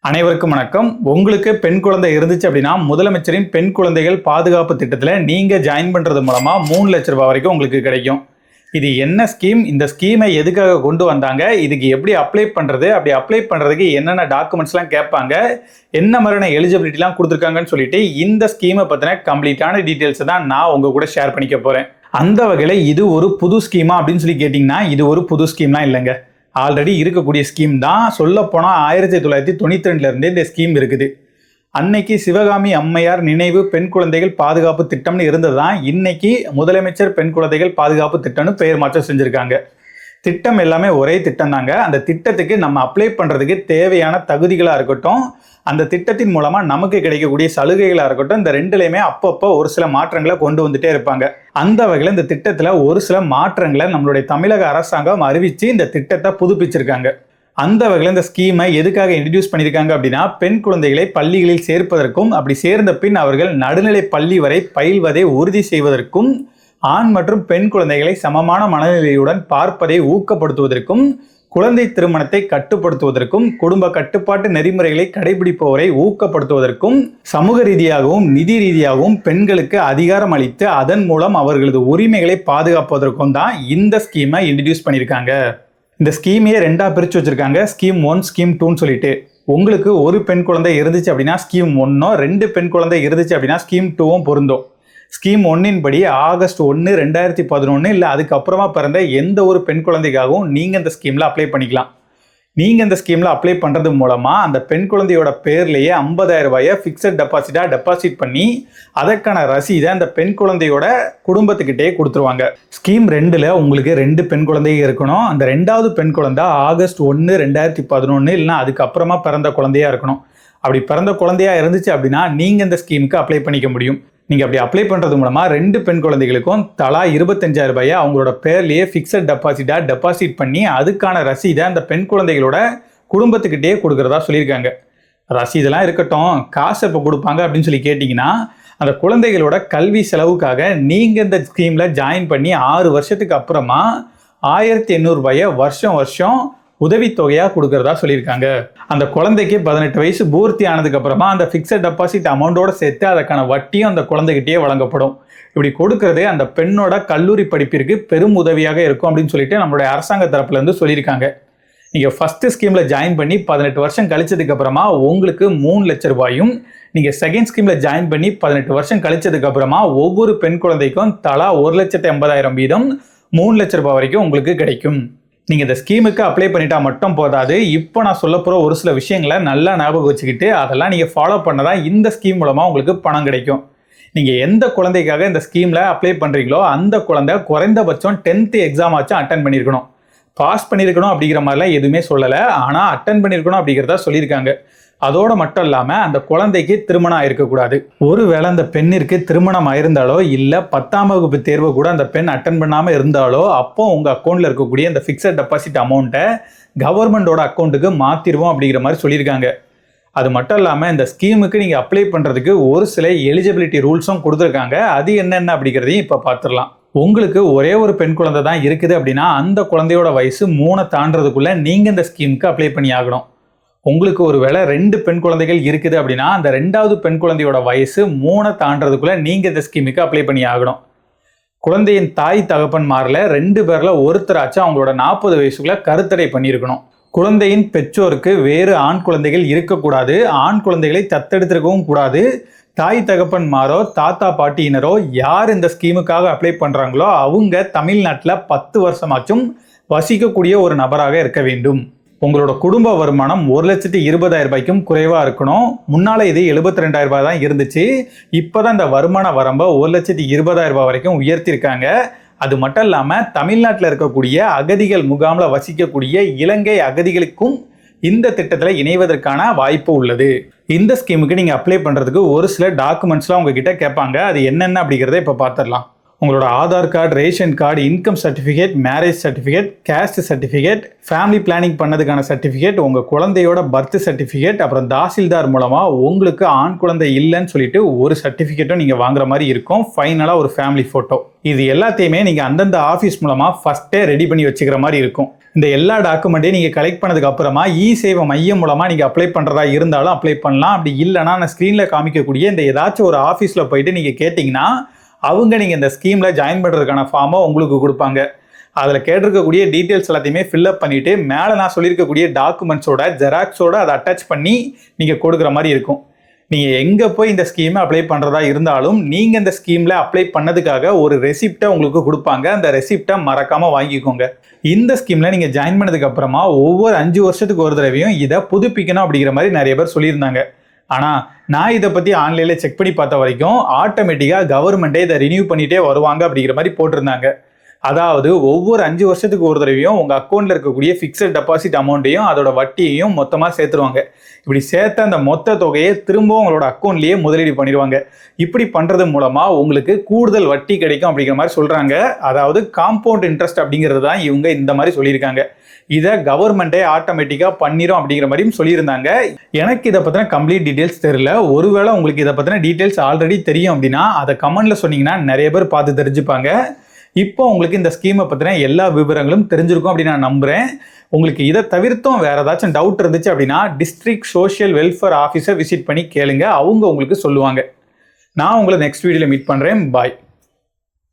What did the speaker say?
அனைவருக்கும் வணக்கம். உங்களுக்கு பெண் குழந்தை இருந்துச்சு அப்படின்னா முதலமைச்சரின் பெண் குழந்தைகள் பாதுகாப்பு திட்டத்தில் நீங்கள் ஜாயின் பண்ணுறது மூலமாக 3 லட்ச ரூபாய் வரைக்கும் உங்களுக்கு கிடைக்கும். இது என்ன ஸ்கீம்? இந்த ஸ்கீமை எதுக்காக கொண்டு வந்தாங்க? இதுக்கு எப்படி அப்ளை பண்ணுறது? அப்படி அப்ளை பண்ணுறதுக்கு என்னென்ன டாக்குமெண்ட்ஸ்லாம் கேட்பாங்க, என்ன மாதிரியான எலிஜிபிலிட்டிலாம் கொடுத்துருக்காங்கன்னு சொல்லிட்டு இந்த ஸ்கீமை பற்றின கம்ப்ளீட்டான டீட்டெயில்ஸை தான் நான் உங்கள் கூட ஷேர் பண்ணிக்க போகிறேன். அந்த வகையில் இது ஒரு புது ஸ்கீமா அப்படின்னு சொல்லி கேட்டிங்கன்னா இது ஒரு புது ஸ்கீம்லாம் இல்லைங்க. ஆல்ரெடி இருக்கக்கூடிய ஸ்கீம் தான். சொல்லப்போனால் 1992 இந்த ஸ்கீம் இருக்குது. அன்னைக்கு சிவகாமி அம்மையார் நினைவு பெண் குழந்தைகள் பாதுகாப்பு திட்டம்னு இருந்தது தான் இன்னைக்கு முதலமைச்சர் பெண் குழந்தைகள் பாதுகாப்பு திட்டம்னு பெயர் மாற்றம் செஞ்சுருக்காங்க. திட்டம் எல்லாமே ஒரே திட்டம் தாங்க. அந்த திட்டத்துக்கு நம்ம அப்ளை பண்ணுறதுக்கு தேவையான தகுதிகளாக இருக்கட்டும், அந்த திட்டத்தின் மூலமாக நமக்கு கிடைக்கக்கூடிய சலுகைகளாக இருக்கட்டும், இந்த ரெண்டுலையுமே அப்பப்போ ஒரு சில மாற்றங்களை கொண்டு வந்துட்டே இருப்பாங்க. அந்த வகையில் இந்த திட்டத்தில் ஒரு சில மாற்றங்களை நம்மளுடைய தமிழக அரசாங்கம் அறிவித்து இந்த திட்டத்தை புதுப்பிச்சிருக்காங்க. அந்த வகையில் இந்த ஸ்கீமை எதுக்காக இன்ட்ரடியூஸ் பண்ணியிருக்காங்க அப்படின்னா, பெண் குழந்தைகளை பள்ளிகளில் சேர்ப்பதற்கும், அப்படி சேர்ந்த பின் அவர்கள் நடுநிலை பள்ளி வரை பயில்வதை உறுதி செய்வதற்கும், ஆண் மற்றும் பெண் குழந்தைகளை சமமான மனநிலையுடன் பார்ப்பதை ஊக்கப்படுத்துவதற்கும், குழந்தை திருமணத்தை கட்டுப்படுத்துவதற்கும், குடும்ப கட்டுப்பாட்டு நெறிமுறைகளை கடைபிடிப்பவரை ஊக்கப்படுத்துவதற்கும், சமூக ரீதியாகவும் நிதி ரீதியாகவும் பெண்களுக்கு அதிகாரம் அளித்து அதன் மூலம் அவர்களது உரிமைகளை பாதுகாப்பதற்கும் தான் இந்த ஸ்கீமை இன்ட்ரடியூஸ் பண்ணியிருக்காங்க. இந்த ஸ்கீமையே 2ஆக பிரித்து வச்சுருக்காங்க. ஸ்கீம் 1, ஸ்கீம் 2ன்னு சொல்லிட்டு. உங்களுக்கு ஒரு பெண் குழந்தை இருந்துச்சு அப்படின்னா ஸ்கீம் 1, 2 பெண் குழந்தை இருந்துச்சு அப்படின்னா ஸ்கீம் 2வும் பொருந்தும். ஸ்கீம் 1 படி ஆகஸ்ட் 1, 2011 இல்லை அதுக்கப்புறமா பிறந்த எந்த ஒரு பெண் குழந்தைக்காகவும் நீங்கள் இந்த ஸ்கீமில் அப்ளை பண்ணிக்கலாம். நீங்கள் இந்த ஸ்கீமில் அப்ளை பண்ணுறது மூலமாக அந்த பெண் குழந்தையோட பேர்லேயே 50,000 ரூபாயை ஃபிக்ஸட் டெபாசிட்டாக டெபாசிட் பண்ணி அதற்கான ரசீதை அந்த பெண் குழந்தையோட குடும்பத்துக்கிட்டே கொடுத்துருவாங்க. ஸ்கீம் 2ல் உங்களுக்கு 2 பெண் குழந்தைங்க இருக்கணும். அந்த 2வது பெண் குழந்தை ஆகஸ்ட் 1, 2011 இல்லைனா அதுக்கப்புறமா பிறந்த குழந்தையாக இருக்கணும். அப்படி பிறந்த குழந்தையாக இருந்துச்சு அப்படின்னா நீங்கள் இந்த ஸ்கீமுக்கு அப்ளை பண்ணிக்க முடியும். நீங்கள் அப்படி அப்ளை பண்ணுறது மூலமாக 2 பெண் குழந்தைகளுக்கும் தலா 25,000 ரூபாயை அவங்களோட பேர்லேயே ஃபிக்ஸட் டெபாசிட்டாக டெபாசிட் பண்ணி அதுக்கான ரசீதை அந்த பெண் குழந்தைகளோட குடும்பத்துக்கிட்டே கொடுக்குறதா சொல்லியிருக்காங்க. ரசீதெல்லாம் இருக்கட்டும், காசு எப்போ கொடுப்பாங்க அப்படின்னு சொல்லி கேட்டிங்கன்னா, அந்த குழந்தைகளோட கல்வி செலவுக்காக நீங்கள் இந்த ஸ்கீமில் ஜாயின் பண்ணி 6 வருஷத்துக்கு அப்புறமா 1,800 ரூபாயை வருஷம் உதவித்தொகையாக கொடுக்கறதா சொல்லியிருக்காங்க. அந்த குழந்தைக்கு 18 வயசு பூர்த்தி ஆனதுக்கு அப்புறமா அந்த ஃபிக்ஸட் டெபாசிட் அமௌண்டோட சேர்த்து அதுக்கான வட்டியும் அந்த குழந்தைகிட்டே வழங்கப்படும். இப்படி கொடுக்கறது அந்த பெண்ணோட கல்லூரி படிப்பிற்கு பெரும் உதவியாக இருக்கும் அப்படின்னு சொல்லிட்டு நம்மளுடைய அரசாங்க தரப்புல இருந்து சொல்லியிருக்காங்க. நீங்கள் ஃபர்ஸ்ட் ஸ்கீமில் ஜாயின் பண்ணி 18 வருஷம் கழிச்சதுக்கு அப்புறமா உங்களுக்கு 3 லட்ச ரூபாயும், நீங்கள் செகண்ட் ஸ்கீமில் ஜாயின் பண்ணி 18 வருஷம் கழிச்சதுக்கு அப்புறமா ஒவ்வொரு பெண் குழந்தைக்கும் தலா 1,80,000 வீதம் 3 லட்ச ரூபாய் வரைக்கும் உங்களுக்கு கிடைக்கும். நீங்கள் இந்த ஸ்கீமுக்கு அப்ளை பண்ணிட்டா மட்டும் போதாது. இப்போ நான் சொல்ல போகிற ஒரு சில விஷயங்களை நல்லா ஞாபகம் வச்சுக்கிட்டு அதெல்லாம் நீங்கள் ஃபாலோ பண்ணதான் இந்த ஸ்கீம் மூலமாக உங்களுக்கு பணம் கிடைக்கும். நீங்கள் எந்த குழந்தைக்காக இந்த ஸ்கீமில் அப்ளை பண்ணுறீங்களோ அந்த குழந்தை குறைந்தபட்சம் 10th எக்ஸாம் ஆச்சும் அட்டன் பண்ணியிருக்கணும். பாஸ் பண்ணியிருக்கணும் அப்படிங்கிற மாதிரிலாம் எதுவுமே சொல்லலை, ஆனால் அட்டன் பண்ணியிருக்கணும் அப்படிங்கிறதா சொல்லியிருக்காங்க. அதோடு மட்டும் இல்லாமல் அந்த குழந்தைக்கு திருமணம் ஆயிருக்கக்கூடாது. ஒருவேளை அந்த பெண்ணிற்கு திருமணம் ஆயிருந்தாலோ இல்லை 10ஆம் வகுப்பு தேர்வை கூட அந்த பெண் அட்டன் பண்ணாமல் இருந்தாலோ அப்போ உங்கள் அக்கௌண்ட்டில் இருக்கக்கூடிய அந்த ஃபிக்ஸட் டெபாசிட் அமௌண்ட்டை கவர்மெண்டோட அக்கௌண்ட்டுக்கு மாற்றிடுவோம் அப்படிங்கிற மாதிரி சொல்லியிருக்காங்க. அது மட்டும் இல்லாமல் இந்த ஸ்கீமுக்கு நீங்கள் அப்ளை பண்ணுறதுக்கு ஒரு சில எலிஜிபிலிட்டி ரூல்ஸும் கொடுத்துருக்காங்க. அது என்னென்ன அப்படிங்கிறதையும் இப்போ பார்த்துடலாம். உங்களுக்கு ஒரே ஒரு பெண் குழந்தை தான் இருக்குது அப்படின்னா அந்த குழந்தையோட வயசு 3 தாண்டதுக்குள்ளே நீங்கள் இந்த ஸ்கீமுக்கு அப்ளை பண்ணி ஆகணும். உங்களுக்கு ஒரு வேளை 2 பெண் குழந்தைகள் இருக்குது அப்படின்னா அந்த 2வது பெண் குழந்தையோட வயசு 3 தாண்டதுக்குள்ளே நீங்கள் இந்த ஸ்கீமுக்கு அப்ளை பண்ணி ஆகணும். குழந்தையின் தாய் தகப்பன் மாறல 2 பேரில் ஒருத்தராச்சும் அவங்களோட 40 வயசுக்குள்ள கருத்தடை பண்ணியிருக்கணும். குழந்தையின் பெற்றோருக்கு வேறு ஆண் குழந்தைகள் இருக்கக்கூடாது. ஆண் குழந்தைகளை தத்தெடுத்திருக்கவும் கூடாது. தாய் தகப்பன் மாறோ தாத்தா பாட்டியினரோ யார் இந்த ஸ்கீமுக்காக அப்ளை பண்ணுறாங்களோ அவங்க தமிழ்நாட்டில் 10 வருஷமாச்சும் வசிக்கக்கூடிய ஒரு நபராக இருக்க வேண்டும். உங்களோட குடும்ப வருமானம் 1,20,000 ரூபாய்க்கும் குறைவாக இருக்கணும். முன்னால் இது 72,000 ரூபாய் தான் இருந்துச்சு. இப்போ தான் இந்த வருமான வரம்பை 1,20,000 ரூபாய் வரைக்கும் உயர்த்தியிருக்காங்க. அது மட்டும் இல்லாமல் தமிழ்நாட்டில் இருக்கக்கூடிய அகதிகள் முகாமில் வசிக்கக்கூடிய இலங்கை அகதிகளுக்கும் இந்த திட்டத்தில் இணைவதற்கான வாய்ப்பு உள்ளது. இந்த ஸ்கீமுக்கு நீங்கள் அப்ளை பண்ணுறதுக்கு ஒரு சில டாக்குமெண்ட்ஸ்லாம் உங்ககிட்ட கேட்பாங்க. அது என்னென்ன அப்படிங்கிறத இப்போ பார்த்துடலாம். உங்களோட Aadhaar card, ration card, income certificate, marriage certificate, caste certificate, family planning பண்ணதுக்கான சர்டிஃபிகேட், உங்கள் குழந்தையோட பர்த் சர்டிஃபிகேட், அப்புறம் தாசில்தார் மூலமாக உங்களுக்கு ஆண் குழந்தை இல்லைன்னு சொல்லிட்டு ஒரு சர்டிஃபிகேட்டும் நீங்கள் வாங்குற மாதிரி இருக்கும். ஃபைனலாக ஒரு ஃபேமிலி ஃபோட்டோ. இது எல்லாத்தையுமே நீங்கள் அந்தந்த ஆஃபீஸ் மூலமாக ஃபஸ்ட்டே ரெடி பண்ணி வச்சுக்கிற மாதிரி இருக்கும். இந்த எல்லா டாக்குமெண்ட்டையும் நீங்கள் கலெக்ட் பண்ணதுக்கு அப்புறமா சேவை மையம் மூலமாக நீங்கள் அப்ளை பண்ணுறதா இருந்தாலும் அப்ளை பண்ணலாம். அப்படி இல்லைனா நான் ஸ்க்ரீனில் காமிக்கக்கூடிய இந்த ஏதாச்சும் ஒரு ஆஃபீஸில் போயிட்டு நீங்கள் கேட்டிங்கன்னா அவங்க நீங்கள் இந்த ஸ்கீமில் ஜாயின் பண்ணுறதுக்கான ஃபார்மை உங்களுக்கு கொடுப்பாங்க. அதில் கேட்டிருக்கக்கூடிய டீட்டெயில்ஸ் எல்லாத்தையுமே ஃபில்அப் பண்ணிவிட்டு மேலே நான் சொல்லியிருக்கக்கூடிய டாக்குமெண்ட்ஸோட ஜெராக்ஸோட அதை அட்டாச் பண்ணி நீங்கள் கொடுக்குற மாதிரி இருக்கும். நீங்கள் எங்கே போய் இந்த ஸ்கீமை அப்ளை பண்ணுறதா இருந்தாலும் நீங்கள் இந்த ஸ்கீமில் அப்ளை பண்ணதுக்காக ஒரு ரெசிப்டை உங்களுக்கு கொடுப்பாங்க. அந்த ரெசிப்டை மறக்காமல் வாங்கிக்கோங்க. இந்த ஸ்கீமில் நீங்கள் ஜாயின் பண்ணதுக்கு அப்புறமா ஒவ்வொரு 5 வருஷத்துக்கு ஒரு தடவையும் இதை புதுப்பிக்கணும் அப்படிங்கிற மாதிரி நிறைய பேர் சொல்லியிருந்தாங்க. ஆனால் நான் இதை பற்றி ஆன்லைனில் செக் பண்ணி பார்த்த வரைக்கும் ஆட்டோமேட்டிக்காக கவர்மெண்ட்டே இதை ரினியூ பண்ணிகிட்டே வருவாங்க அப்படிங்கிற மாதிரி போட்டிருந்தாங்க. அதாவது ஒவ்வொரு 5 வருஷத்துக்கு ஒரு தடவையும் உங்கள் அக்கௌண்ட்டில் இருக்கக்கூடிய ஃபிக்ஸட் டெபாசிட் அமௌண்ட்டையும் அதோட வட்டியையும் மொத்தமாக சேர்த்துருவாங்க. இப்படி சேர்த்த அந்த மொத்த தொகையை திரும்பவும் உங்களோட அக்கௌண்ட்லேயே முதலீடு பண்ணிடுவாங்க. இப்படி பண்ணுறது மூலமாக உங்களுக்கு கூடுதல் வட்டி கிடைக்கும் அப்படிங்கிற மாதிரி சொல்கிறாங்க. அதாவது காம்பவுண்ட் இன்ட்ரெஸ்ட் அப்படிங்கிறது தான் இவங்க இந்த மாதிரி சொல்லியிருக்காங்க. இதை கவர்மெண்ட்டே ஆட்டோமேட்டிக்காக பண்ணிடும் அப்படிங்கிற மாதிரியும் சொல்லியிருந்தாங்க. எனக்கு இதை பற்றின கம்ப்ளீட் டீட்டெயில்ஸ் தெரியல. ஒருவேளை உங்களுக்கு இதை பற்றின டீட்டெயில்ஸ் ஆல்ரெடி தெரியும் அப்படின்னா அதை கமெண்ட்டில் சொன்னீங்கன்னா நிறைய பேர் பார்த்து தெரிஞ்சுப்பாங்க. இப்போ உங்களுக்கு இந்த ஸ்கீமை பற்றின எல்லா விவரங்களும் தெரிஞ்சிருக்கும் அப்படின்னு நான் நம்புகிறேன். உங்களுக்கு இதை தவிர்த்தும் வேறு ஏதாச்சும் டவுட் இருந்துச்சு அப்படின்னா டிஸ்ட்ரிக்ட் சோஷியல் வெல்ஃபேர் ஆஃபீஸை விசிட் பண்ணி கேளுங்க. அவங்க உங்களுக்கு சொல்லுவாங்க. நான் உங்களை நெக்ஸ்ட் வீடியோவில் மீட் பண்ணுறேன். பாய்.